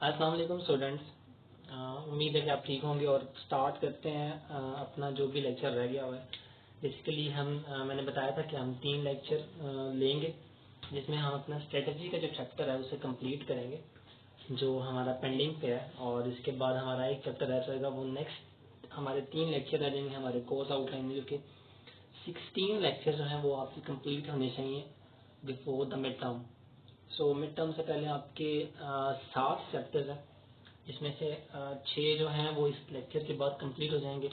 अस्सलाम वालेकुम स्टूडेंट्स। उम्मीद है कि आप ठीक होंगे और स्टार्ट करते हैं अपना जो भी लेक्चर रह गया हुआ है। बेसिकली मैंने बताया था कि हम 3 लेक्चर लेंगे जिसमें हम अपना स्ट्रेटजी का जो चैप्टर है उसे कंप्लीट करेंगे जो हमारा पेंडिंग पे है, और इसके बाद हमारा एक चैप्टर रह जाएगा। वो नेक्स्ट हमारे 3 लेक्चर रह जाएंगे हमारे कोर्स आउटलाइन में, जो कि 16 लेक्चर जो हैं वो आपके कंप्लीट होने चाहिए before the mid term. So mid term से पहले आपके 7 चैप्टर्स हैं, जिसमें से 6 जो हैं वो इस लेक्चर के बाद कंप्लीट हो जाएंगे।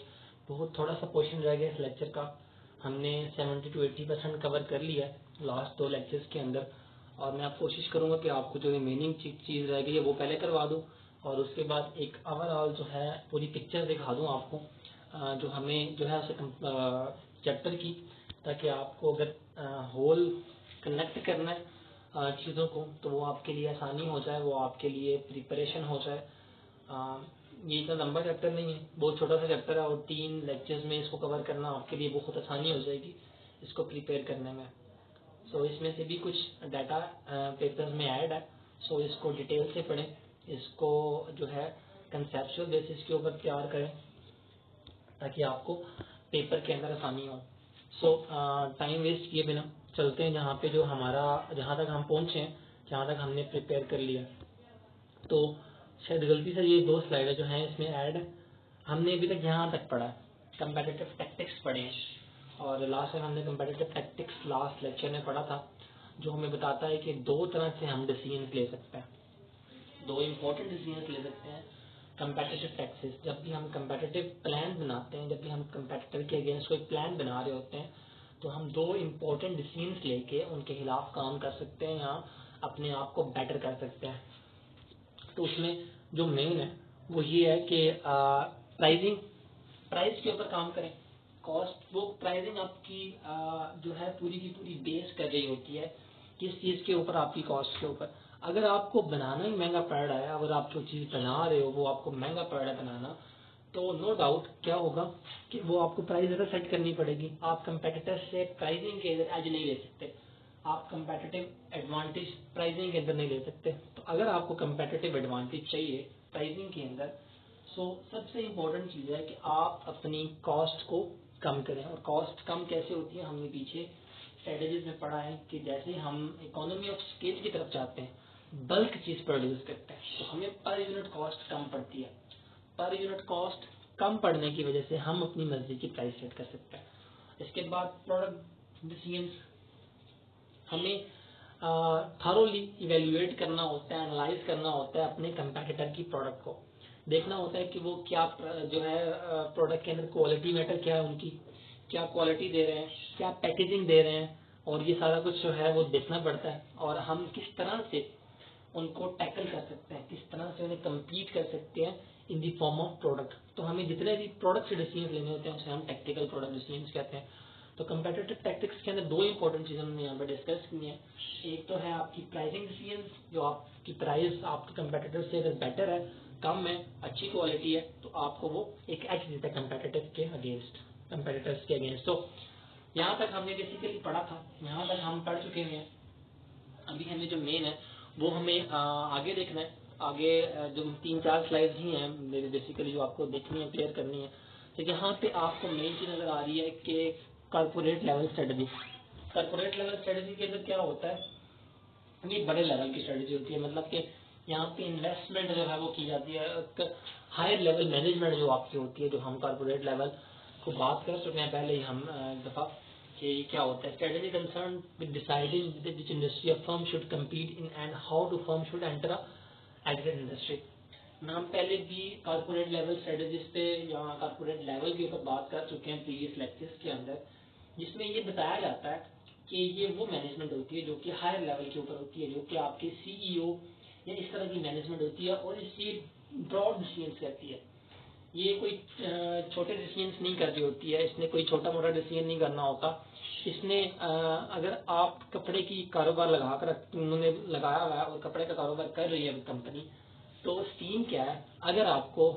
बहुत थोड़ा सा पोर्शन रह गया इस लेक्चर का, हमने 70 to 80% कवर कर लिया है लास्ट 2 लेक्चर्स के अंदर, और मैं आप कोशिश करूंगा कि आपको जो रिमेनिंग चीज़ रह गई है वो पहले करवा दूं, और उसके बाद एक ओवरऑल जो है पूरी पिक्चर दिखा दूं आपको जो हमें जो है उसे चैप्टर की, ताकि आपको अगर होल कनेक्ट करना है चीज़ों को तो वो आपके लिए आसानी हो जाए, वो आपके लिए प्रिपरेशन हो जाए। ये इतना लंबा चैप्टर नहीं है, बहुत छोटा सा चैप्टर है, और 3 लेक्चर्स में इसको कवर करना आपके लिए बहुत आसानी हो जाएगी इसको प्रिपेयर करने में। सो इसमें से भी कुछ डाटा पेपर्स में ऐड है, सो इसको डिटेल से पढ़ें, इसको जो है कंसेप्चुअल बेसिस के ऊपर तैयार करें ताकि आपको पेपर के अंदर आसानी हो। सो टाइम वेस्ट किए बिना चलते हैं जहाँ पे जो हमारा जहाँ तक हम पहुँचे हैं, जहाँ तक हमने प्रिपेयर कर लिया। तो शायद गलती से ये 2 स्लाइड जो हैं इसमें ऐड है। हमने अभी तक यहाँ तक पढ़ा है, कंपेटिटिव टैक्टिक्स पढ़े हैं, और लास्ट टाइम हमने कंपेटिटिव टैक्टिक्स लास्ट लेक्चर में पढ़ा था, जो हमें बताता है कि 2 तरह से हम डिसीजन ले सकते हैं, 2 इम्पोर्टेंट डिसीजन ले सकते हैं कंपेटिटिव टैक्टिक्स। जब भी हम कंपेटिटिव प्लान बनाते हैं, जब भी हम कंपेटिटर के अगेंस्ट कोई प्लान बना रहे होते हैं, तो हम 2 इम्पोर्टेंट डिसीजन लेके उनके खिलाफ काम कर सकते हैं या अपने आप को बेटर कर सकते हैं। तो उसमें जो मेन है वो ये है कि प्राइस के ऊपर काम करें। कॉस्ट, वो प्राइसिंग आपकी जो है पूरी की पूरी बेस कर रही होती है किस चीज़ के ऊपर, आपकी कॉस्ट के ऊपर। अगर आपको बनाना ही महंगा पड़ रहा है, अगर आप जो चीज़ बना रहे हो वो आपको महंगा पड़ रहा है बनाना, तो नो डाउट क्या होगा कि वो आपको प्राइस ज़्यादा सेट करनी पड़ेगी। आप कंपेटिटर से प्राइसिंग के एज नहीं ले सकते, आप कंपेटिटिव एडवांटेज प्राइसिंग के अंदर नहीं ले सकते। तो अगर आपको कंपेटिटिव एडवांटेज चाहिए प्राइसिंग के अंदर, सो सबसे इम्पोर्टेंट चीज़ है कि आप अपनी कॉस्ट को कम करें। और कॉस्ट कम कैसे होती है, हमने पीछे स्ट्रेटेजीज में पढ़ा है कि जैसे हम इकोनॉमी ऑफ स्केल की तरफ जाते हैं, बल्क चीज़ प्रोड्यूस करते हैं, तो हमें पर यूनिट कॉस्ट कम पड़ती है। पर यूनिट कॉस्ट कम पड़ने की वजह से हम अपनी मर्जी की प्राइस सेट कर सकते हैं। इसके बाद प्रोडक्ट डिसीजन, हमें थॉरोली इवेल्युएट करना होता है, एनालाइज करना होता है अपने कंपेटिटर की प्रोडक्ट को, देखना होता है कि वो क्या जो है प्रोडक्ट के अंदर क्वालिटी मैटर क्या है, उनकी क्या क्वालिटी दे रहे हैं, क्या पैकेजिंग दे रहे हैं, और ये सारा कुछ जो है वो देखना पड़ता है। और हम किस तरह से उनको टैकल कर सकते हैं, किस तरह से उन्हें कम्पीट कर सकते हैं इन दी फॉर्म ऑफ प्रोडक्ट। तो हमें जितने भी प्रोडक्ट से डिसीजन लेने होते हैं उसे हम टेक्निकल प्रोडक्ट डिसीजन कहते हैं। तो कंपेटिटिव टैक्टिक्स के अंदर 2 इंपॉर्टेंट चीज़ें हमने यहाँ पर डिस्कस की हैं। एक तो है आपकी प्राइसिंग डिसीजन, जो आपकी प्राइस आपके कंपेटिटर से अगर बेटर है, कम है, अच्छी क्वालिटी है, तो आपको वो एक एज देता है कंपेटिटिव के अगेंस्ट, कंपेटिटर्स के अगेंस्ट। तो यहाँ तक हमने बेसिकली पढ़ा था, यहाँ तक हम पढ़ चुके हैं। अभी हमें जो मेन है वो हमें आगे देखना है। आगे जो 3-4 स्लाइड्स ही हैं मेरे बेसिकली जो आपको देखनी है, क्लियर करनी है। तो यहाँ पे आपको मेन चीज़ नज़र आ रही है कि corporate level strategy. Corporate level strategy के अंदर क्या होता है, ये बड़े लेवल की स्ट्रेटजी होती है, मतलब कि यहाँ पे इन्वेस्टमेंट जो है वो की जाती है, हायर लेवल मैनेजमेंट जो आपकी होती है, जो हम कॉर्पोरेट लेवल को बात कर चुके हैं पहले ही हम एक दफ़ा कि क्या होता है। Strategy concern with deciding which industry a firm should compete in and how to firm should enter a aggregate industry. हम पहले भी कॉर्पोरेट लेवल स्ट्रेटजीज पे या कॉर्पोरेट लेवल के ऊपर बात कर चुके हैं प्रीवियस लेक्चर्स के अंदर, जिसमें ये बताया जाता है कि ये वो मैनेजमेंट होती है जो कि हायर लेवल के ऊपर होती है, जो कि आपके सीईओ या इस तरह की मैनेजमेंट होती है, और इससे ब्रॉड डिसीजंस करती है। ये कोई छोटे डिसीजंस नहीं कर रही होती है, इसने कोई छोटा मोटा डिसीजन नहीं करना होता। इसने अगर आप कपड़े की कारोबार उन्होंने लगाया हुआ है और कपड़े का कारोबार कर रही है कंपनी, तो स्कीम क्या है, अगर आपको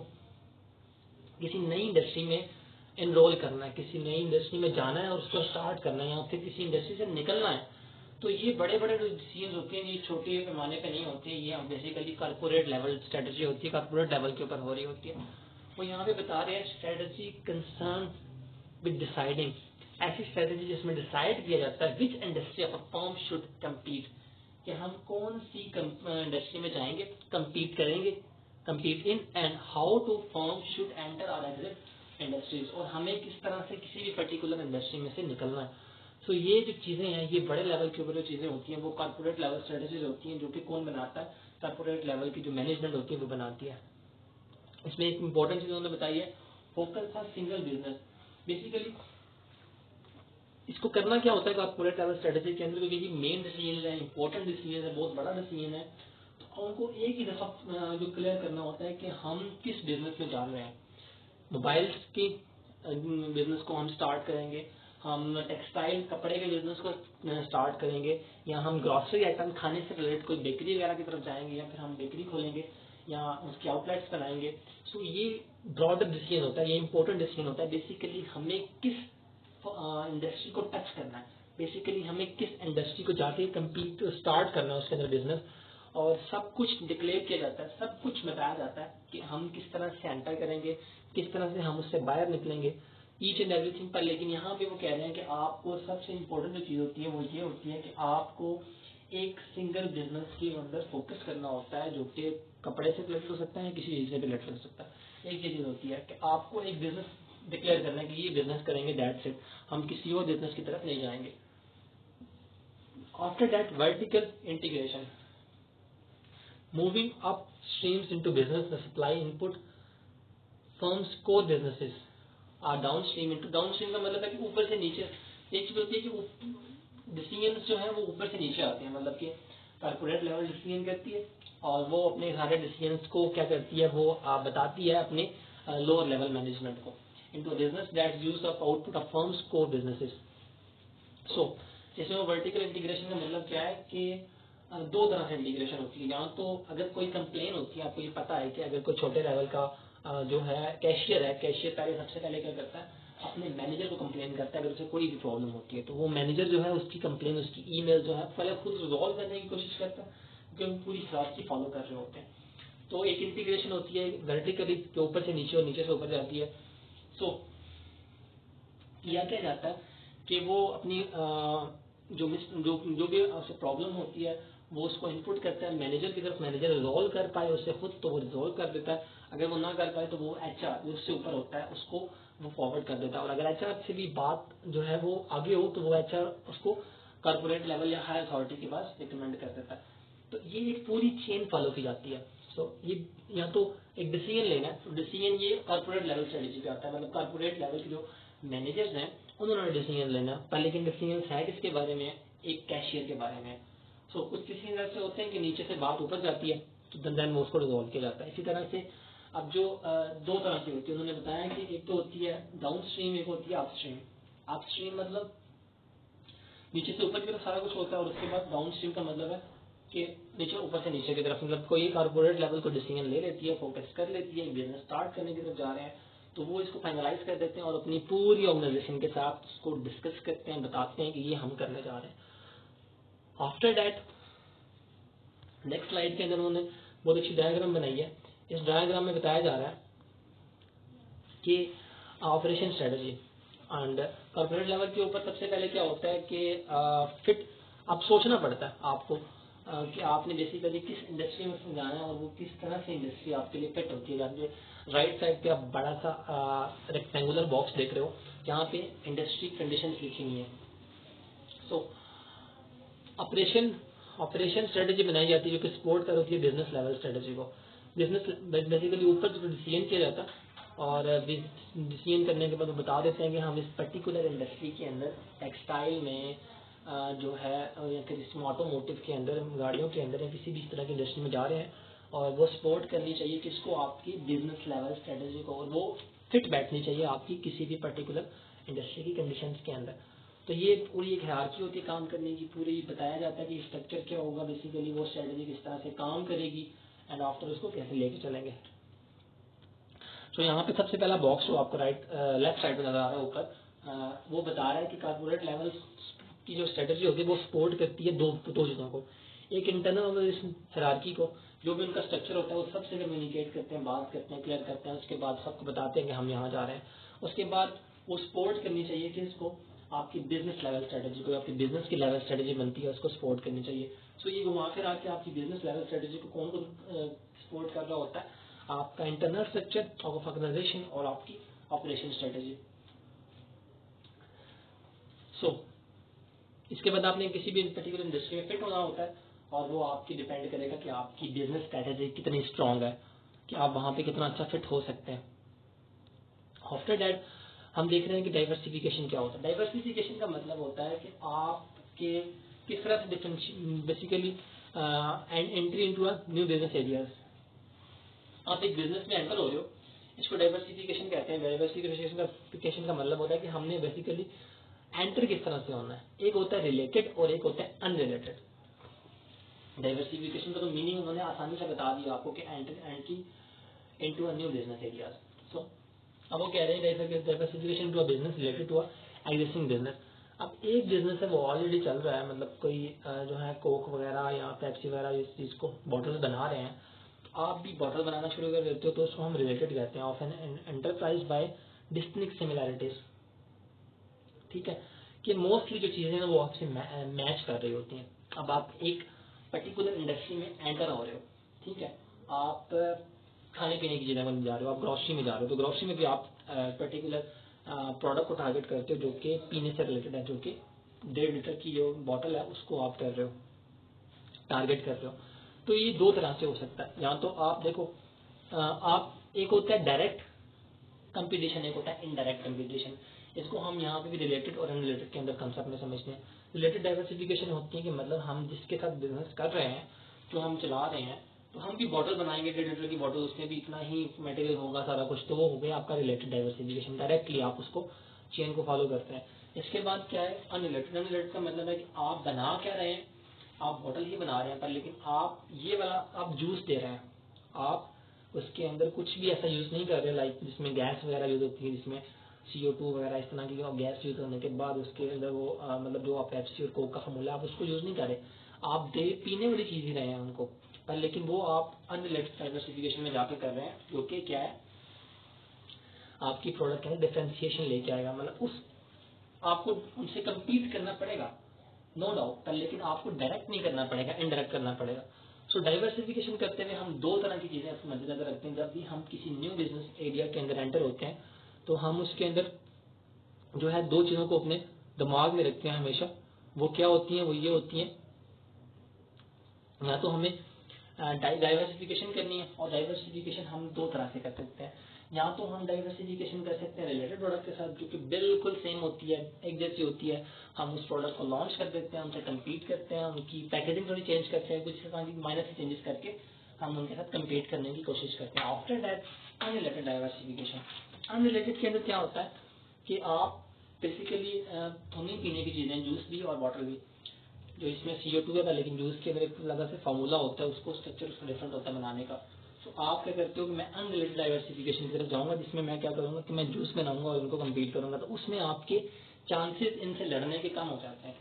किसी नई इंडस्ट्री में एनरोल करना है, किसी नई इंडस्ट्री में जाना है और उसको स्टार्ट करना है, या फिर किसी इंडस्ट्री से निकलना है, तो ये बड़े बड़े जो डिसीजन होते हैं ये छोटे पैमाने पे नहीं होते, ये बेसिकली कॉर्पोरेट लेवल स्ट्रेटजी होती है, कॉर्पोरेट लेवल के ऊपर हो रही होती है। वो यहाँ पे बता रहे हैं स्ट्रेटजी कंसर्न विद डिसाइडिंग, ऐसी स्ट्रेटजी जिसमें डिसाइड किया जाता है which industry of a firm should compete, कि हम कौन सी इंडस्ट्री में जाएंगे, कम्पीट करेंगे, compete in, and how to firm should enter और एग्जिट इंडस्ट्रीज, और हमें किस तरह से किसी भी पर्टिकुलर इंडस्ट्री में से निकलना है। तो ये जो चीजें हैं ये बड़े लेवल के ऊपर जो चीजें होती हैं वो कॉर्पोरेट लेवल स्ट्रेटजीज होती हैं, जो कि कौन बनाता है, कॉर्पोरेट लेवल की जो मैनेजमेंट होती है वो बनाती है। इसमें एक इंपॉर्टेंट चीज उन्होंने बताई है, focus on single business. Basically इसको करना क्या होता है कॉर्पोरेट लेवल स्ट्रेटजी के अंदर, क्योंकि मेन डिसीजन है, इंपॉर्टेंट डिसीजन है, बहुत बड़ा डिसीजन है, तो उनको एक ही दफा जो क्लियर करना होता है कि हम किस बिजनेस में जा रहे हैं। मोबाइल्स की बिजनेस को हम स्टार्ट करेंगे, हम टेक्सटाइल कपड़े के बिजनेस को स्टार्ट करेंगे, या हम ग्रॉसरी आइटम खाने से रिलेटेड कोई बेकरी वगैरह की तरफ जाएंगे, या फिर हम बेकरी खोलेंगे या उसके आउटलेट्स बनाएंगे। सो ये ब्रॉडर डिसीजन होता है, ये इंपॉर्टेंट डिसीजन होता है। बेसिकली हमें किस इंडस्ट्री को टच करना है, बेसिकली हमें किस इंडस्ट्री को जाके कम्पीट स्टार्ट करना है उसके अंदर बिजनेस, और सब कुछ डिक्लेयर किया जाता है, सब कुछ बताया जाता है कि हम किस तरह से एंटर करेंगे, किस तरह से हम उससे बाहर निकलेंगे, ईच एंड एवरीथिंग पर। लेकिन यहाँ पे वो कह रहे हैं कि आपको सबसे इम्पोर्टेंट जो चीज़ होती है वो ये होती है कि आपको एक सिंगल बिजनेस के अंदर फोकस करना होता है, जो कि कपड़े से रिलेटेड हो सकता है, किसी चीज़ से भी रिलेटेड हो सकता है। एक चीज़ होती है कि आपको एक बिजनेस डिक्लेयर करना है कि ये बिजनेस करेंगे, दैट्स इट, हम किसी और बिजनेस की तरफ नहीं जाएंगे। After that vertical integration, moving upstreams into business, the supply input firms core businesses are downstream into, downstream का मतलब है कि ऊपर से नीचे। एक चीज होती है कि डिसीजन जो है वो ऊपर से नीचे आते हैं, मतलब कि कॉर्पोरेट लेवल डिसीजन करती है और वो अपने सारे डिसीजंस को क्या करती है, वो बताती है अपने लोअर लेवल मैनेजमेंट को, into business that use of output of firms core businesses। सो इसमें वर्टिकल इंटीग्रेशन का मतलब क्या है कि दो तरह से इंटीग्रेशन होती है। यहाँ तो अगर कोई कंप्लेन होती है, आपको ये पता है कि अगर कोई छोटे लेवल का जो है कैशियर है, कैशियर पहले सबसे पहले क्या करता है, अपने मैनेजर को कंप्लेन करता है अगर उसे कोई भी प्रॉब्लम होती है, तो वो मैनेजर जो है उसकी कंप्लेन, उसकी ईमेल जो है पहले खुद रिजॉल्व करने की कोशिश करता है, क्योंकि वो पूरी फिलॉसफी फॉलो कर रहे होते हैं। तो एक इंटीग्रेशन होती है वर्टिकली जो ऊपर से नीचे और नीचे से ऊपर जाती है। सो किया क्या जाता है कि वो अपनी जो भी उसे प्रॉब्लम होती है वो उसको इनपुट करता है मैनेजर की तरफ, मैनेजर रिजॉल्व कर पाए उससे खुद तो वो रिजॉल्व कर देता है, अगर वो ना कर पाए तो वो एचआर जो उससे ऊपर होता है उसको वो फॉरवर्ड कर देता है, और अगर एचआर से भी बात जो है वो आगे हो तो वो एचआर उसको कॉर्पोरेट लेवल या हायर अथॉरिटी के पास रिकमेंड कर देता है। तो ये एक पूरी चेन फॉलो की जाती है। सो ये यहाँ तो एक डिसीजन लेना है, तो डिसीजन ये कॉर्पोरेट लेवल स्ट्रेटेजी पे आता है, मतलब कॉर्पोरेट लेवल के जो मैनेजर्स हैं उन्होंने डिसीजन लेना। पहले के डिसीजन है किसके बारे में, एक कैशियर के बारे में। सो कुछ डिसीजन ऐसे होते हैं कि नीचे से बात ऊपर जाती है, तो देन वो उसको रिजॉल्व किया जाता है। इसी तरह से अब जो दो तरह की होती है, उन्होंने बताया कि एक तो होती है डाउन स्ट्रीम, एक होती है अपस्ट्रीम। अपस्ट्रीम मतलब नीचे से ऊपर की तरफ सारा कुछ होता है, और उसके बाद डाउन स्ट्रीम का मतलब है कि नीचे ऊपर से नीचे की तरफ, मतलब कोई कॉर्पोरेट लेवल को डिसीजन ले लेती है, फोकस कर लेती है, बिजनेस स्टार्ट करने की तरफ जा रहे हैं, तो वो इसको फाइनलाइज कर देते हैं और अपनी पूरी ऑर्गेनाइजेशन के साथ उसको डिस्कस करते हैं, बताते हैं कि ये हम करने जा रहे हैं। आफ्टर दैट नेक्स्ट स्लाइड के अंदर उन्होंने बहुत अच्छी डायग्राम बनाई है। इस डायग्राम में बताया जा रहा है कि operation strategy and corporate level के ऊपर सबसे पहले क्या होता है कि फिट आप सोचना पड़ता है आपको कि आपने बेसिकली किस इंडस्ट्री में जाना है और वो किस तरह से इंडस्ट्री आपके लिए फिट होती है। जैसे राइट साइड पे आप बड़ा सा रेक्टेंगुलर बॉक्स देख रहे हो जहाँ पे इंडस्ट्री कंडीशन लिखी हुई है। सो ऑपरेशन ऑपरेशन स्ट्रेटजी बनाई जाती है जो कि सपोर्ट कर होती है बिजनेस लेवल स्ट्रेटजी को। बिजनेस बेसिकली ऊपर जो डिसीजन किया जाता है और डिसीजन करने के बाद वो बता देते हैं कि हम इस पर्टिकुलर इंडस्ट्री के अंदर टेक्सटाइल में जो है या फिर इसमें ऑटोमोटिव के अंदर, गाड़ियों के अंदर या किसी भी इस तरह की इंडस्ट्री में जा रहे हैं, और वो सपोर्ट करनी चाहिए किसको, आपकी बिजनेस लेवल स्ट्रेटजी को, और वो फिट बैठनी चाहिए आपकी किसी भी पर्टिकुलर इंडस्ट्री की कंडीशंस के अंदर। तो ये पूरी एक हायरार्की होती है काम करने की, पूरी बताया जाता है कि स्ट्रक्चर क्या होगा, बेसिकली वो स्ट्रेटजी किस तरह से काम करेगी एंड आफ्टर उसको कैसे लेके चलेंगे। तो यहाँ पे सबसे पहला बॉक्स जो आपको लेफ्ट साइड पे नजर आ रहा है ऊपर, वो बता रहा है कि कॉर्पोरेट लेवल की जो स्ट्रेटजी होती है वो सपोर्ट करती है दो चीज़ों को। एक इंटरनल ऑर्गेनाइजेशन हायरार्की को, जो भी उनका स्ट्रक्चर होता है वो सबसे कम्युनिकेट करते हैं, बात करते हैं, क्लियर करते हैं, उसके बाद सबको बताते हैं कि हम यहाँ जा रहे हैं। उसके बाद वो सपोर्ट करनी चाहिए कि इसको आपकी बिजनेस लेवल स्ट्रेटजी को, आपकी बिजनेस की लेवल स्ट्रेटजी बनती है उसको सपोर्ट करनी चाहिए। सो ये घुमा फिर आके आपकी बिजनेस लेवल स्ट्रेटजी को कौन सपोर्ट कर रहा होता है? आपका इंटरनल स्ट्रक्चर ऑफ ऑर्गेनाइजेशन और आपकी ऑपरेशन स्ट्रेटजी। सो इसके बाद आपने किसी भी पर्टिकुलर इंडस्ट्री में फिट होना होता है और वो आपकी डिपेंड करेगा कि आपकी बिजनेस स्ट्रेटजी कितनी स्ट्रांग है, कि आप वहां पे कितना अच्छा फिट हो सकते हैं। आफ्टर दैट हम देख रहे हैं कि डाइवर्सिफिकेशन क्या होता है। डाइवर्सिफिकेशन का मतलब होता है कि आपके किस तरह से basically entry into a new business areas. आप एक बिजनेस में एंटर हो रहे हो, इसको डाइवर्सिफिकेशन कहते हैं। डाइवर्सिफिकेशन का मतलब होता है कि हमने बेसिकली एंटर किस तरह से होना है। एक होता है रिलेटेड और एक होता है अनरिलेटेड। डाइवर्सिफिकेशन का तो मीनिंग उन्होंने आसानी से बता दिया आपको कि entry into a new business areas. So अब वो कह रहे हैं diversification to a business related to a existing business. अब एक बिजनेस है वो ऑलरेडी चल रहा है, मतलब कोई जो है कोक वगैरह या पेप्सी वगैरह इस चीज को बॉटल्स बना रहे हैं, तो आप भी बॉटल बनाना शुरू कर देते हो तो उसको हम रिलेटेड कहते हैं, of an enterprise by distinct similarities. ठीक है, कि मोस्टली जो चीजें हैं वो आपसे मैच कर रही होती हैं। अब आप एक पर्टिकुलर इंडस्ट्री में एंटर हो रहे हो, ठीक है, आप खाने पीने की चीजें में जा रहे हो, आप ग्रोसरी में जा रहे हो, तो ग्रोसरी में भी आप पर्टिकुलर प्रोडक्ट को टारगेट करते हो जो कि पीने से रिलेटेड है, जो कि 1.5 लीटर की जो बॉटल है उसको आप कर रहे हो, टारगेट कर रहे हो। तो ये दो तरह से हो सकता है। या तो आप देखो आप एक होता है डायरेक्ट कंपटीशन, एक होता है इनडायरेक्ट कंपटीशन। इसको हम यहाँ पे भी रिलेटेड और अनरिलेटेड के अंदर कंसेप्ट में समझते हैं। रिलेटेड डाइवर्सिफिकेशन होती है कि मतलब हम जिसके साथ बिजनेस कर रहे हैं, जो हम चला रहे हैं, तो हम भी बॉटल बनाएंगे 1.5 लीटर की बॉटल, उसमें भी इतना ही मटेरियल होगा सारा कुछ, तो वो हो गया आपका रिलेटेड डाइवर्सिफिकेशन। डायरेक्टली आप उसको चेन को फॉलो करते हैं। इसके बाद क्या है अनरिलेटेड। अनरिलेटेड का मतलब है कि आप बना क्या रहे हैं, आप बॉटल ही बना रहे हैं, पर लेकिन आप ये वाला आप जूस दे रहे हैं, आप उसके अंदर कुछ भी ऐसा यूज नहीं कर रहे लाइक जिसमें गैस वगैरह यूज होती है, जिसमें CO2 वगैरह इस तरह की गैस यूज होने के बाद उसके अंदर वो मतलब जो आप पेप्सी और कोक का फॉर्मूला आप उसको यूज नहीं कर रहे, आप दे पीने वाली चीज ही रहे हैं उनको, पर लेकिन वो आप अनरिलेटेड डाइवर्सिफिकेशन में जाकर कर रहे हैं, जो कि क्या है आपकी प्रोडक्ट के अंदर डिफरेंशिएशन लेके आएगा। मतलब उस आपको उनसे कम्पीट करना पड़ेगा नो डाउट, पर लेकिन आपको डायरेक्ट नहीं करना पड़ेगा, इनडायरेक्ट करना पड़ेगा। सो डाइवर्सिफिकेशन करते हुए हम दो तरह की चीजें मद्देनजर रखते हैं। जब भी हम किसी न्यू बिजनेस एरिया के अंदर एंटर होते हैं तो हम उसके अंदर जो है दो चीजों को अपने दिमाग में रखते हैं हमेशा। वो क्या होती हैं? वो ये होती हैं, या तो हमें डाइवर्सिफिकेशन करनी है, और डाइवर्सिफिकेशन हम दो तरह से कर सकते हैं। या तो हम डाइवर्सिफिकेशन कर सकते हैं रिलेटेड प्रोडक्ट के साथ, जो कि बिल्कुल सेम होती है, एक जैसी होती है, हम उस प्रोडक्ट को लॉन्च कर देते हैं, उनसे कम्पीट करते हैं, उनकी पैकेजिंग थोड़ी चेंज करते हैं, कुछ माइनर से चेंजेस करके हम उनके साथ कम्पीट करने की कोशिश करते हैं। After that unrelated diversification. Unrelated के अंदर क्या होता है कि आप बेसिकली खाने पीने की चीजें, जूस भी और वाटर भी, जो इसमें CO2 है, लेकिन जूस के अंदर एक अलग से फार्मूला होता है, उसको स्ट्रक्चर उसका डिफरेंट होता है बनाने का। तो आप क्या करते हो कि मैं अनरिलेटेड डाइवर्सिफिकेशन की तरफ जाऊंगा, जिसमें मैं क्या करूंगा कि मैं जूस बनाऊंगा और उनको कम्पीट करूंगा, तो उसमें आपके चांसेस इनसे लड़ने के कम हो जाते हैं।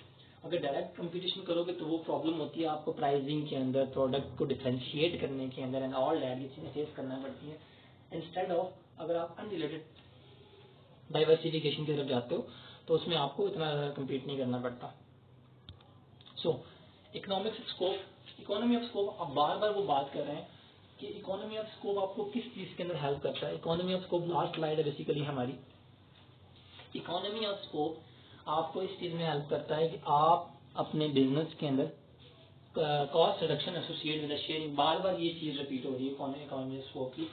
अगर डायरेक्ट कंपटीशन करोगे तो वो प्रॉब्लम होती है आपको प्राइसिंग के अंदर, प्रोडक्ट को डिफरेंशिएट करने के अंदर एंड ऑल दैट, ये चीजें फेस करना पड़ती है। इंस्टेड ऑफ अगर आप अनरिलेटेड डाइवर्सिफिकेशन की तरफ जाते हो तो उसमें आपको इतना ज्यादा कम्पीट नहीं करना पड़ता। So economics scope, economy of scope, आप बार बार वो बात कर रहे हैं कि इकोनॉमी ऑफ स्कोप आपको किस चीज के अंदर हेल्प करता है। Economy of scope last slide है बेसिकली हमारी। इकोनॉमी ऑफ स्कोप आपको इस चीज में हेल्प करता है कि आप अपने बिजनेस के अंदर cost reduction associate with sharing, बार बार ये चीज रिपीट हो रही है इकोनॉमी ऑफ स्कोप की,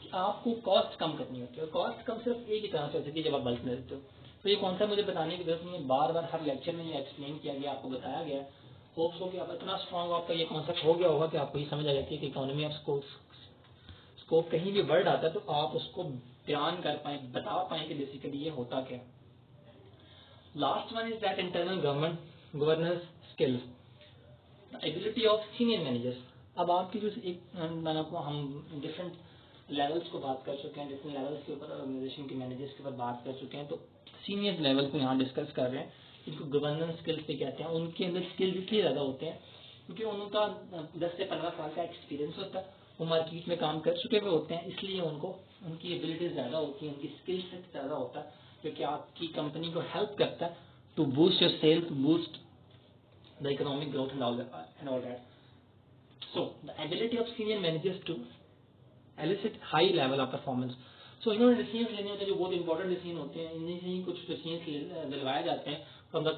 कि आपको कॉस्ट कम करनी होती है। और कॉस्ट कम सिर्फ एक ही तरह से होती है जब आप बल्क में देते हो। तो ये कॉन्सेप्ट मुझे बताने की जरूरत नहीं है, बार बार हर लेक्चर में ये एक्सप्लेन किया गया, आपको बताया गया। होप्स हो कि आप इतना स्ट्रॉन्ग आपका ये कॉन्सेप्ट हो गया होगा कि आपको ये समझ आ जाती है कि इकोनॉमी ऑफ स्कोप कहीं भी वर्ड आता है तो आप उसको बयान कर पाए, बता पाए कि बेसिकली ये होता क्या। Last one is that internal governance skills, the ability of senior managers. अब आपकी जो एक मैंने को हम डिफरेंट लेवल्स को बात कर चुके हैं, डिफरेंट लेवल्स के ऊपर ऑर्गेनाइजेशन के मैनेजर्स के ऊपर बात कर चुके हैं। तो सीनियर लेवल को यहाँ डिस्कस कर रहे हैं, इनको गवर्नेंस स्किल्स भी कहते हैं। उनके अंदर स्किल्स इसलिए ज़्यादा होते हैं क्योंकि उनका 10 से 15 साल का एक्सपीरियंस होता है, वो मार्केट में काम कर चुके हुए होते हैं, इसलिए उनको उनकी एबिलिटीज ज़्यादा होती हैं, उनकी स्किल सेट ज़्यादा होता है, जो कि आपकी कंपनी को हेल्प करता है to boost your sale, to boost the economic growth and all that. So the ability of senior managers to elicit high level of performance. So इन्होंने डिसीजन लेने होते हैं जो बहुत इंपॉर्टेंट डिसीजन होते हैं, इनमें से ही कुछ डिसीजन दिलवाए जाते हैं फ्रॉम द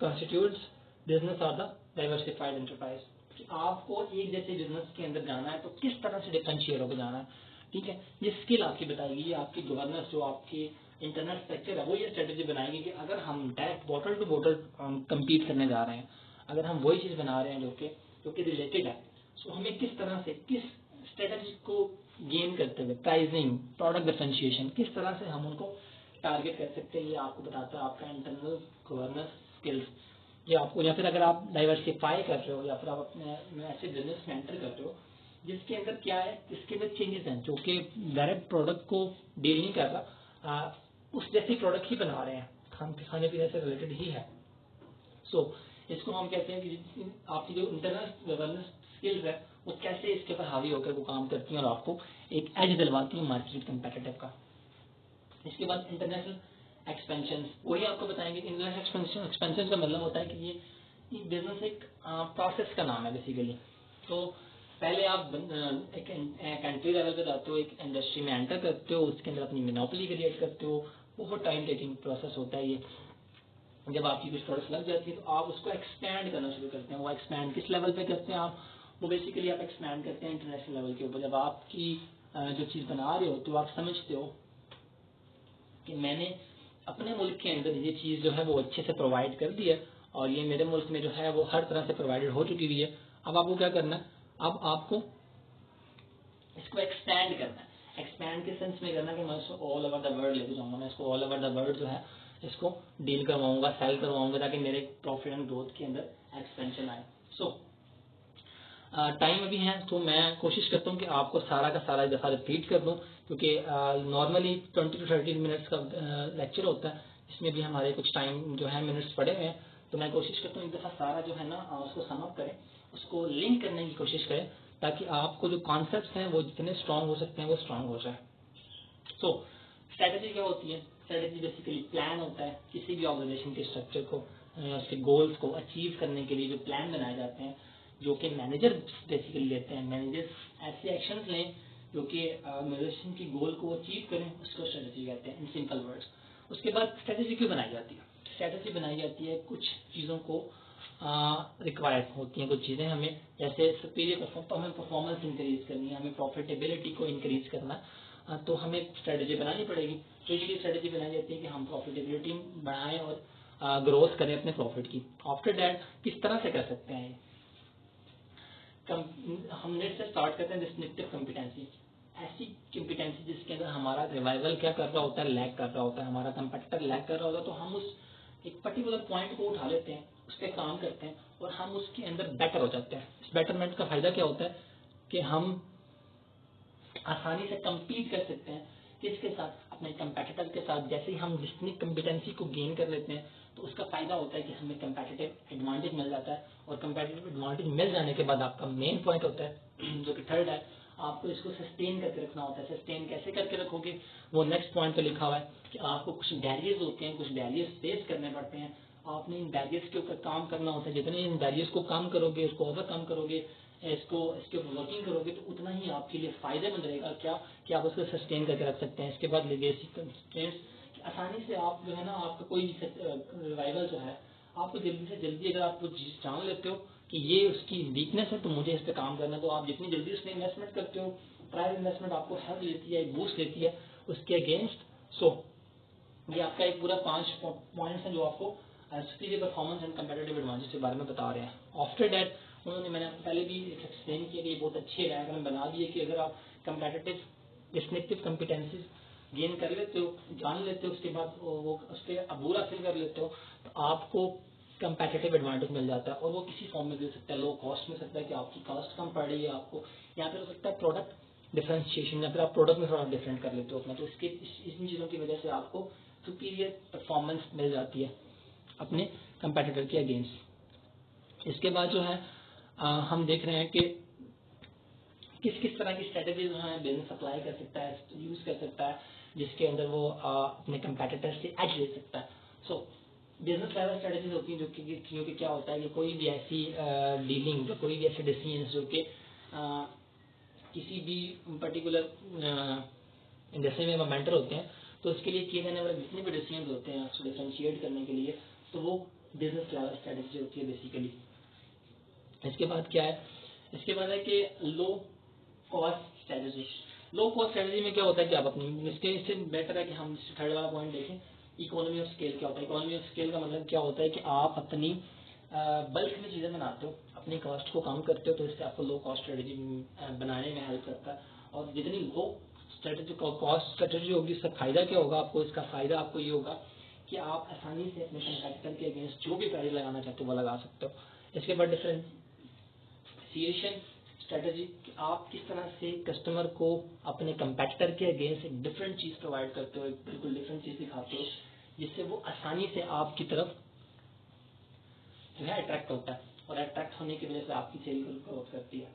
कंस्टिट्यूट्स बिजनेस और द डाइवर्सिफाइड एंटरप्राइज। आपको एक जैसे बिजनेस के अंदर जाना है तो किस तरह से डिफरेंशिएट होकर जाना है, ठीक है। ये स्किल आपकी बताएगी, ये आपकी गवर्नेंस जो आपकी इंटरनल स्ट्रक्चर है वो ये स्ट्रेटेजी बनाएगी कि अगर हम direct bottle to bottle compete करने जा रहे हैं, अगर हम वही चीज़ बना रहे हैं जो कि रिलेटेड है, तो हमें किस तरह से किस स्ट्रेटेजी को गेन करते हुए प्राइसिंग, प्रोडक्ट डिफरेंशिएशन, किस तरह से हम उनको टारगेट कर सकते हैं, ये आपको बताता है आपका इंटरनल गवर्नेंस स्किल्स। ये आपको, या फिर अगर आप डाइवर्सिफाई कर रहे हो या फिर आप अपने ऐसे बिजनेस में एंटर कर रहे हो जिसके अंदर क्या है, इसके अंदर चेंजेस हैं जो कि डायरेक्ट प्रोडक्ट को डील नहीं कर रहा, उस जैसी प्रोडक्ट ही बना रहे हैं, खाने पीने से रिलेटेड ही है। सो इसको हम कहते हैं कि आपकी जो इंटरनल गवर्नेंस स्किल्स है वो कैसे इसके ऊपर हावी होकर वो काम करती हैं और आपको एक एज दिलवाती है मार्केट कम्पेटिटिव का। इसके बाद इंटरनेशनल एक्सपेंशन, वही आपको बताएंगे कि इंटरनेशनल एक्सपेंशन का मतलब होता है कि ये बिजनेस एक प्रोसेस का नाम है बेसिकली। तो पहले आप एक कंट्री लेवल पे जाते हो, एक इंडस्ट्री में एंटर करते हो, उसके अंदर अपनी मोनोपोली क्रिएट करते हो, बहुत टाइम टेकिंग प्रोसेस होता है ये। जब आपकी कुछ प्रोडक्ट्स लग जाती है तो आप उसको एक्सपैंड करना शुरू करते हैं। वो एक्सपैंड किस लेवल पे करते हैं आप, वो बेसिकली आप एक्सपैंड करते हैं इंटरनेशनल लेवल के ऊपर। जब आपकी जो चीज़ बना रहे हो तो आप समझते हो कि मैंने अपने मुल्क के अंदर ये चीज़ जो है वो अच्छे से प्रोवाइड कर दी है और ये मेरे मुल्क में जो है वो हर तरह से प्रोवाइडेड हो चुकी हुई है। अब आपको क्या करना है, अब आपको इसको एक्सपैंड करना है। एक्सपैंड के सेंस में करना कि मैं इसको ऑल ओवर द वर्ल्ड लेके जाऊंगा, मैं इसको ऑल ओवर द वर्ल्ड जो है इसको डील करवाऊंगा, सेल करवाऊंगा, ताकि मेरे प्रॉफिट एंड ग्रोथ के अंदर एक्सपेंशन आए। सो टाइम अभी है तो मैं कोशिश करता हूँ कि आपको सारा का सारा दफ़ा रिपीट कर दूँ, क्योंकि नॉर्मली 20 to 30 मिनट्स का लेक्चर होता है, इसमें भी हमारे कुछ टाइम जो है मिनट्स पड़े हुए हैं। तो मैं कोशिश करता हूँ एक दफ़ा सारा जो है ना उसको सम अप करें, उसको लिंक करने की कोशिश करें, ताकि आपको जो कॉन्सेप्ट्स हैं वो जितने स्ट्रांग हो सकते हैं वो स्ट्रांग हो जाए। सो स्ट्रेटेजी क्या होती है? स्ट्रेटेजी बेसिकली प्लान होता है किसी भी ऑर्गेनाइजेशन के स्ट्रक्चर को, उसके गोल्स को अचीव करने के लिए जो प्लान बनाए जाते हैं, जो कि मैनेजर बेसिकली लेते हैं। मैनेजर्स ऐसे एक्शंस लें जो कि ऑर्गेनाइजेशन की गोल को अचीव करें, उसको स्ट्रेटेजी कहते हैं इन सिंपल वर्ड्स। उसके बाद स्ट्रेटेजी क्यों बनाई जाती है? स्ट्रेटेजी बनाई जाती है कुछ चीज़ों को रिक्वायर्ड होती हैं, कुछ चीज़ें हमें, जैसे सुपीरियर हमें परफॉर्मेंस इंक्रीज करनी है, हमें प्रॉफिटेबिलिटी को इंक्रीज करना, तो हमें स्ट्रेटेजी बनानी पड़ेगी। तो इसलिए स्ट्रेटेजी बनाई जाती है कि हम प्रॉफिटेबिलिटी बढ़ाएं और ग्रोथ करें अपने प्रॉफिट की। आफ्टर दैट किस तरह से कर सकते हैं? हम नेट से स्टार्ट करते हैं डिस्क्रिप्टिव कॉम्पिटेंसी, ऐसी कॉम्पिटेंसी जिसके अंदर हमारा रिवाइवल क्या कर रहा होता है, लैग कर रहा होता है, हमारा कंपेटिटर लैग कर रहा होता है, तो हम उस एक पर्टिकुलर पॉइंट को उठा लेते हैं, उस पर काम करते हैं और हम उसके अंदर बेटर हो जाते हैं। इस बेटरमेंट का फायदा क्या होता है कि हम आसानी से कम्पीट कर सकते हैं किसके साथ, अपने कंपेटिटर के साथ। जैसे ही हम डिस्टिंक्ट कॉम्पिटेंसी को गेन कर लेते हैं तो उसका फायदा होता है कि हमें कंपेटिटिव एडवांटेज मिल जाता है, और कंपेटिटिव एडवांटेज मिल जाने के बाद आपका मेन पॉइंट होता है जो कि थर्ड है, आपको इसको सस्टेन करके रखना होता है। सस्टेन कैसे करके रखोगे, वो नेक्स्ट पॉइंट पे लिखा हुआ है कि आपको कुछ बैरियर्स होते हैं, कुछ बैरियर्स फेस करने पड़ते हैं, आपने इन बैरियर्स के ऊपर काम करना होता है। जितने इन बैरियर्स को कम करोगे, उसको ओवरकम करोगे, इसके ऊपर वर्किंग करोगे, तो उतना ही आपके लिए फायदेमंद रहेगा क्या कि आप उसको सस्टेन करके रख सकते हैं। इसके बाद लेगेसी कंस्ट्रेंट्स, आसानी से आप जो है ना, आपका कोई रिवाइवल जो है, आपको जल्दी से जल्दी अगर आप कुछ जान लेते हो कि ये उसकी वीकनेस है तो मुझे इस पर काम करना है, तो आप जितनी जल्दी उसमें इन्वेस्टमेंट करते हो, प्रायर इन्वेस्टमेंट आपको हेल्प लेती है, बूस्ट लेती है उसके अगेंस्ट। सो ये आपका एक पूरा 5 पॉइंट्स हैं जो आपको superior performance and competitive advantage के बारे में बता रहे हैं। आफ्टर दैट उन्होंने, मैंने पहले भी एक्सप्लेन किया कि ये बहुत अच्छे डायग्राम बना दिए कि अगर आप कंपेटिटिव डिस्टिंक्टिव कॉम्पिटेंसीज गेन कर लेते हो, जान लेते हो, उसके बाद वो उस पर अबूरा फिल कर लेते हो, तो आपको कंपेटिटिव एडवांटेज मिल जाता है। और वो किसी फॉर्म में मिल सकता है, लो कॉस्ट मिल सकता है कि आपकी कॉस्ट कम पड़ रही है आपको, या फिर हो सकता है प्रोडक्ट डिफरेंशिएशन, या फिर आप प्रोडक्ट में थोड़ा डिफरेंट कर लेते हो अपना, तो इन चीज़ों की वजह से आपको सुपीरियर परफॉर्मेंस मिल जाती है अपने कंपेटिटर के अगेंस्ट। इसके बाद जो है हम देख रहे हैं कि किस किस तरह की स्ट्रेटजी जो है बिजनेस अप्लाई कर सकता है, यूज कर सकता है, जिसके अंदर वो अपने कंपेटिटर से एज ले सकता है। सो बिजनेस लेवल स्ट्रेटजीज होती हैं जो कि क्योंकि क्या होता है कि कोई भी ऐसी डीलिंग जो कोई भी ऐसे डिसीजन जो कि किसी भी पर्टिकुलर इंडस्ट्री में मेंटर होते हैं तो उसके लिए किए जाने वाले जितने भी डिसीजन होते हैं उसको डिफरेंशिएट करने के लिए, तो वो बिजनेस लेवल स्ट्रेटजी होती है बेसिकली। इसके बाद क्या है, इसके बाद है कि low cost strategy. Low cost strategy में क्या होता है कि आप अपनी इससे बेटर है कि हम थर्ड वाला पॉइंट देखें, इकोनॉमी ऑफ स्केल क्या होता है। इकोनॉमी ऑफ स्केल का मतलब क्या होता है कि आप अपनी बल्क में चीज़ें बनाते हो, अपनी कॉस्ट को कम करते हो, तो इससे आपको लो कॉस्ट स्ट्रेटजी बनाने में हेल्प करता है। और जितनी लो स्ट्रेटजी कॉस्ट स्ट्रेटजी होगी उसका फायदा क्या होगा आपको, इसका फायदा आपको ये होगा कि आप आसानी से अपने कंपेटिटर के अगेंस्ट जो भी प्राइस लगाना चाहते हो वो लगा सकते हो। इसके बाद डिफरेंशिएशन स्ट्रेटजी कि आप किस तरह से कस्टमर को अपने कंपेटिटर के अगेंस्ट एक डिफरेंट चीज प्रोवाइड करते हो, एक बिल्कुल डिफरेंट चीज दिखाते हो जिससे वो आसानी से आपकी तरफ जो है अट्रैक्ट होता है और अट्रैक्ट होने की वजह से आपकी सेल ग्रोथ करती है।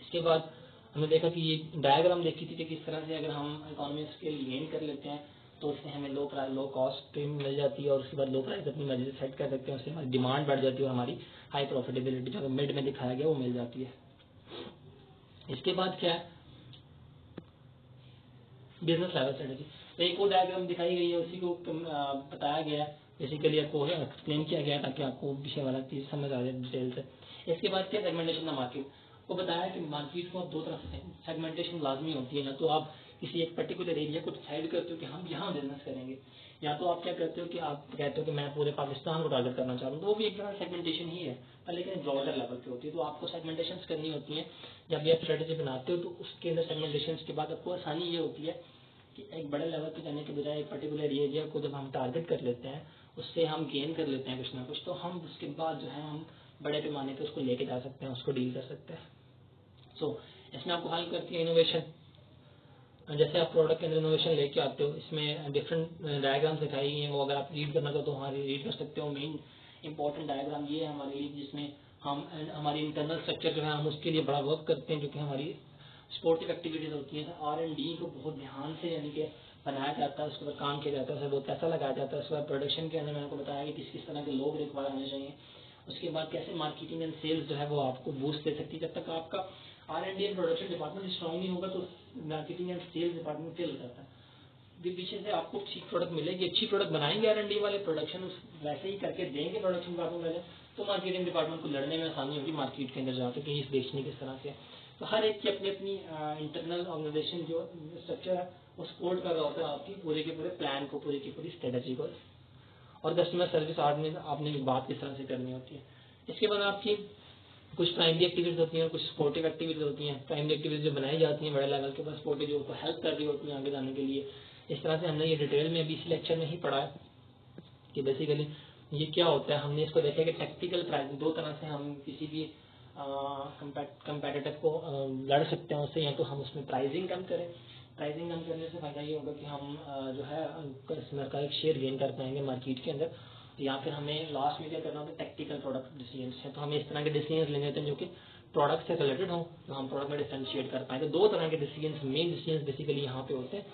इसके बाद हमने देखा कि ये डायग्राम देखी थी कि किस तरह से अगर हम इकोनॉमी ऑफ स्केल गेन कर लेते हैं तो उससे हमें लो कॉस्ट पे मिल जाती है और उसके बाद लो प्राइस अपनी मर्जी से सेट कर सकते हैं, उससे हमारी डिमांड बढ़ जाती है और हमारी हाई प्रॉफिटेबिलिटी जो मिड में दिखाया गया वो मिल जाती है। इसके बाद क्या है, बिजनेस लेवल स्ट्रेटजी। तो एक और डायग्राम दिखाई गई है, उसी को बताया गया है, बेसिकली आपको एक्सप्लेन किया गया ताकि आपको विषय वाला चीज समझ आ जाए डिटेल से। इसके बाद क्या सेगमेंटेशन ऑफ मार्केट को बताया कि मार्केट को दो तरह से सेगमेंटेशन लाजमी होती है। या तो आप किसी एक पर्टिकुलर एरिया को डिसाइड करते हो कि हम यहाँ बिजनेस करेंगे, या तो आप क्या करते हो कि आप कहते हो कि मैं पूरे पाकिस्तान को टारगेट करना चाह रहा हूँ, तो वो भी एक तरह सेगमेंटेशन ही है पर लेकिन ब्रॉडर लेवल पे होती है। तो आपको सेगमेंटेशन करनी होती है जब भी आप स्ट्रेटेजी बनाते हो, तो उसके अंदर सेगमेंटेशन के बाद आपको आसानी ये होती है कि एक बड़े लेवल पे जाने के बजाय एक पर्टिकुलर एरिया को जब हम टारगेट कर लेते हैं, उससे हम गेन कर लेते हैं कुछ ना कुछ, तो हम उसके बाद जो है हम बड़े पैमाने पे उसको लेके जा सकते हैं, उसको डील कर सकते हैं। सो इसमें आपको हेल्प करती है इनोवेशन। जैसे आप प्रोडक्ट के अंदर इनोवेशन लेके आते हो, इसमें डिफरेंट डायग्राम्स दिखाई गई हैं, वो अगर आप रीड करना चाहो तो हमारी रीड कर सकते हो। मेन इंपॉर्टेंट डायग्राम ये है हमारे लिए जिसमें हम हमारी इंटरनल स्ट्रक्चर जो है हम उसके लिए बड़ा वर्क करते हैं, जो कि हमारी स्पोर्टिव एक्टिविटीज होती हैं। R&D को बहुत ध्यान से यानी कि बनाया जाता है, उसके ऊपर काम किया जाता है, उसमें बहुत पैसा लगाया जाता है। उसके बाद प्रोडक्शन के अंदर मैंने आपको बताया कि किस किस तरह के लोग रिक्वायर होने चाहिए। उसके बाद कैसे मार्केटिंग एंड सेल्स जो है वो आपको बूस्ट दे सकती है। जब तक आपका R&D and production department strong नहीं होगा तो marketing and sales department fail करता है। पीछे से आपको ठीक प्रोडक्ट मिलेगी, अच्छी प्रोडक्ट बनाएंगे R&D वाले, प्रोडक्शन वैसे ही करके देंगे प्रोडक्शन डिपार्टमेंट वाले, तो मार्केटिंग डिपार्टमेंट को लड़ने में आसानी होगी मार्केट के अंदर जाकर कि इस बेचने किस तरह से। तो हर एक की अपनी अपनी इंटरनल ऑर्गेनाइजेशन जो स्ट्रक्चर है वो सपोर्ट कर रहा होता है आपकी पूरे के पूरे प्लान को, पूरी की पूरी स्ट्रेटेजी को। और कस्टमर सर्विस आपने बात किस तरह से करनी होती है। इसके बाद आपकी कुछ प्राइमरी एक्टिविटीज होती हैं और कुछ सपोर्टिव एक्टिविटीज होती हैं। प्राइमरी एक्टिविटीज जो बनाई जाती हैं बड़े लेवल के, पास सपोर्टिव जो हेल्प कर रही होती है आगे जाने के लिए। इस तरह से हमने ये डिटेल में अभी इसी लेक्चर में ही पढ़ा है कि बेसिकली ये क्या होता है। हमने इसको देखा कि टैक्टिकल प्राइसिंग, दो तरह से हम किसी भी कंपेटिटर को लड़ सकते हैं उससे। या तो हम उसमें प्राइसिंग कम करें, प्राइसिंग कम करने से फायदा ये होगा कि हम जो है कस्टमर का एक शेयर गेन कर पाएंगे मार्केट के अंदर, या फिर हमें लास्ट में क्या करना होता है टैक्टिकल प्रोडक्ट डिसीजन है। तो हमें इस तरह के डिसीजन लेने होते हैं जो कि प्रोडक्ट से रिलेटेड हो, तो हम प्रोडक्ट में डिफरेंशिएट कर पाए। तो दो तरह के डिसीजन, मेन डिसीजन बेसिकली यहाँ पे होते हैं।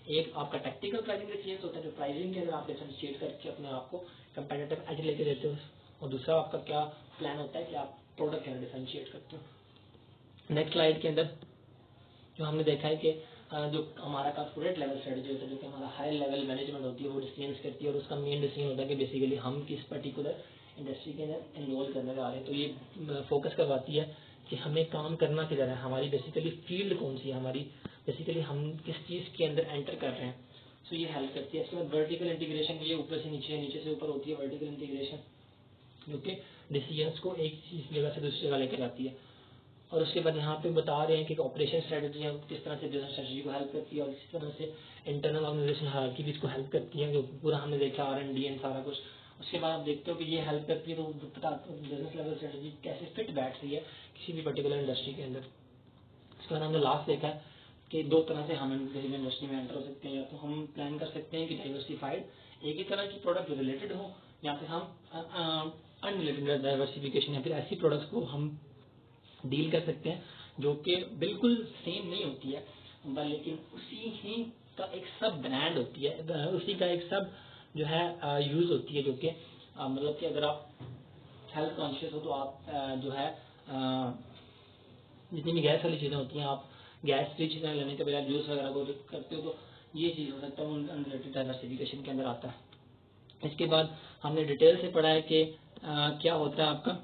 एक आपका टैक्टिकल प्राइसिंग डिसीजन होता है जो प्राइसिंग के अंदर आप डिफरेंशिएट करके अपने आप को कंपेटिटिव एज लेके देते हो, और दूसरा आपका क्या प्लान होता है कि आप प्रोडक्ट के अंदर डिफरेंशिएट करते हो। नेक्स्ट स्लाइड के अंदर जो हमने देखा है कि जो हमारा कॉर्पोरेट लेवल स्ट्रेटजी होता है, जो कि हमारा हाई लेवल मैनेजमेंट होती है, वो डिसीजंस करती है और उसका मेन डिसीजन होता है कि बेसिकली हम किस पर्टिकुलर इंडस्ट्री के अंदर इन्वॉल्व करने जा रहे हैं। तो ये फोकस करवाती है कि हमें काम करना किधर है, हमारी बेसिकली फील्ड कौन सी है, हमारी बेसिकली हम किस चीज़ के अंदर एंटर कर रहे हैं। सो ये हेल्प करती है। इसके बाद वर्टिकल इंटीग्रेशन, ये ऊपर से नीचे, नीचे से ऊपर होती है वर्टिकल इंटीग्रेशन, जो कि डिसीजंस को एक जगह से दूसरी जगह लेकर जाती है। और उसके बाद यहाँ पे बता रहे हैं कि ऑपरेशन स्ट्रेटजी हम किस तरह से बिजनेस स्ट्रेटजी को हेल्प करती है और किस तरह से इंटरनल ऑर्गेनाइजेशन हायरार्की भी इसको हेल्प करती है, जो पूरा हमने देखा R&D एंड सारा कुछ। उसके बाद आप देखते हो कि ये हेल्प करती है, तो पता बिजनेस लेवल स्ट्रेटजी कैसे फिट बैठ रही है किसी भी पर्टिकुलर इंडस्ट्री के अंदर। उसके बाद हमने लास्ट देखा है कि दो तरह से हम इंडस्ट्री में एंटर हो सकते हैं। या तो हम प्लान कर सकते हैं कि डाइवर्सिफाइड एक ही तरह की प्रोडक्ट जो रिलेटेड हो, या फिर हम अनरिलेटेड डाइवर्सिफिकेशन या फिर ऐसी प्रोडक्ट्स को हम डील कर सकते हैं जो कि बिल्कुल सेम नहीं होती है, लेकिन उसी ही का एक सब ब्रांड होती है, उसी का एक सब जो है यूज होती है, जो कि मतलब कि अगर आप हेल्थ कॉन्शियस हो तो आप जो है जितनी भी गैस वाली चीज़ें होती हैं, आप गैस फ्री चीज़ें लेने के बजाय जूस वगैरह को करते हो, तो ये चीज़ हो सकता है अनरिलेटेड डाइवर्सिफिकेशन के अंदर आता है। इसके बाद हमने डिटेल से पढ़ा है कि क्या होता है आपका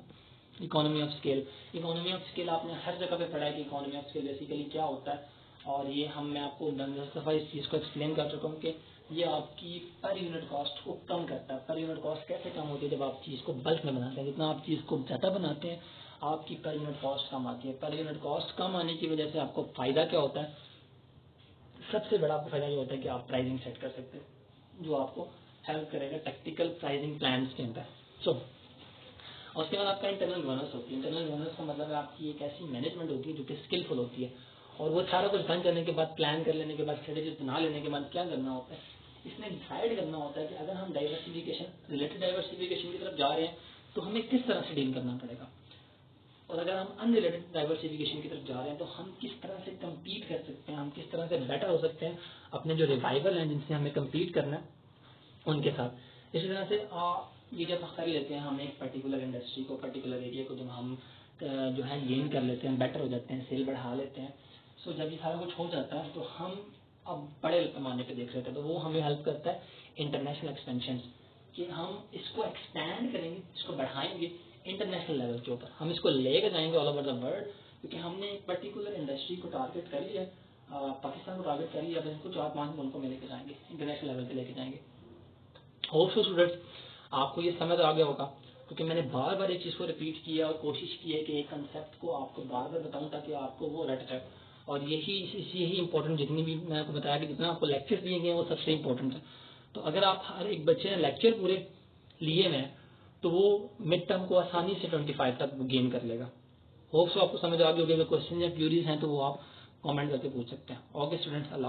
economy of scale. Economy of scale आपने हर जगह पे पढ़ा है कि इकोनॉमी ऑफ स्केल बेसिकली क्या होता है, और ये मैं आपको 10 दफ़ा इस चीज़ को एक्सप्लेन कर चुका हूँ कि ये आपकी पर यूनिट कॉस्ट को कम करता है। पर यूनिट कॉस्ट कैसे कम होती है? जब आप चीज़ को बल्क में बनाते हैं, जितना आप चीज़ को ज़्यादा बनाते हैं आपकी पर यूनिट कॉस्ट कम आती है। पर यूनिट कॉस्ट कम आने की वजह से आपको फ़ायदा क्या होता है? सबसे बड़ा आपको फायदा ये होता है कि आप प्राइसिंग सेट कर सकते हैं, जो आपको हेल्प करेगा टैक्टिकल प्राइसिंग प्लान्स के अंदर। और उसके बाद आपका इंटरनल गवर्नेंस होती है। इंटरनल गवर्नेंस का मतलब है आपकी एक ऐसी मैनेजमेंट होती है जो कि स्किलफुल होती है, और वो सारा कुछ डन करने के बाद, प्लान कर लेने के बाद, स्ट्रेटेजी बना लेने के बाद क्या करना होता है, इसमें डिसाइड करना होता है कि अगर हम रिलेटेड डाइवर्सिफिकेशन की तरफ जा रहे हैं तो हमें किस तरह से डील करना पड़ेगा, और अगर हम अनरिलेटेड डाइवर्सिफिकेशन की तरफ जा रहे हैं तो हम किस तरह से कम्पीट कर सकते हैं, हम किस तरह से बेटर हो सकते हैं अपने जो रिवाइवल हैं जिनसे हमें कम्पीट करना है उनके साथ। इसी तरह से ये जब कर लेते हैं हम एक पर्टिकुलर इंडस्ट्री को, पर्टिकुलर एरिया को जब हम जो है गेन कर लेते हैं, बेटर हो जाते हैं, सेल बढ़ा लेते हैं, सो जब ये सारा कुछ हो जाता है तो हम अब बड़े पैमाने पे देख रहे थे, तो वो हमें हेल्प करता है इंटरनेशनल एक्सपेंशन, कि हम इसको एक्सपैंड करेंगे, इसको बढ़ाएंगे इंटरनेशनल लेवल के ऊपर, हम इसको लेकर जाएंगे ऑल ओवर द वर्ल्ड, क्योंकि हमने एक पर्टिकुलर इंडस्ट्री को टारगेट कर लिया, पाकिस्तान को टारगेट कर लिया, अब इसको 4-5 मुल्कों में लेके जाएंगे, इंटरनेशनल लेवल पे लेके जाएंगे। होप सो स्टूडेंट्स आपको ये समझ आ गया होगा, क्योंकि मैंने बार बार एक चीज़ को रिपीट किया और कोशिश की है कि एक कंसेप्ट को आपको बार बार बताऊं ताकि आपको वो रट जाए, और यही इंपॉर्टेंट, जितनी भी मैं आपको बताया कि जितना आपको लेक्चर दिए गए हैं वो सबसे इंपॉर्टेंट है। तो अगर आप हर एक बच्चे ने लेक्चर पूरे लिए हुए हैं तो वो मिड टर्म को आसानी से 25 तक गेन कर लेगा। होप सो आपको समझ आ गई होगी। अगर क्वेश्चन या क्यूरीज हैं तो वो आप कमेंट करके पूछ सकते हैं। ओके स्टूडेंट्स, अल्लाह।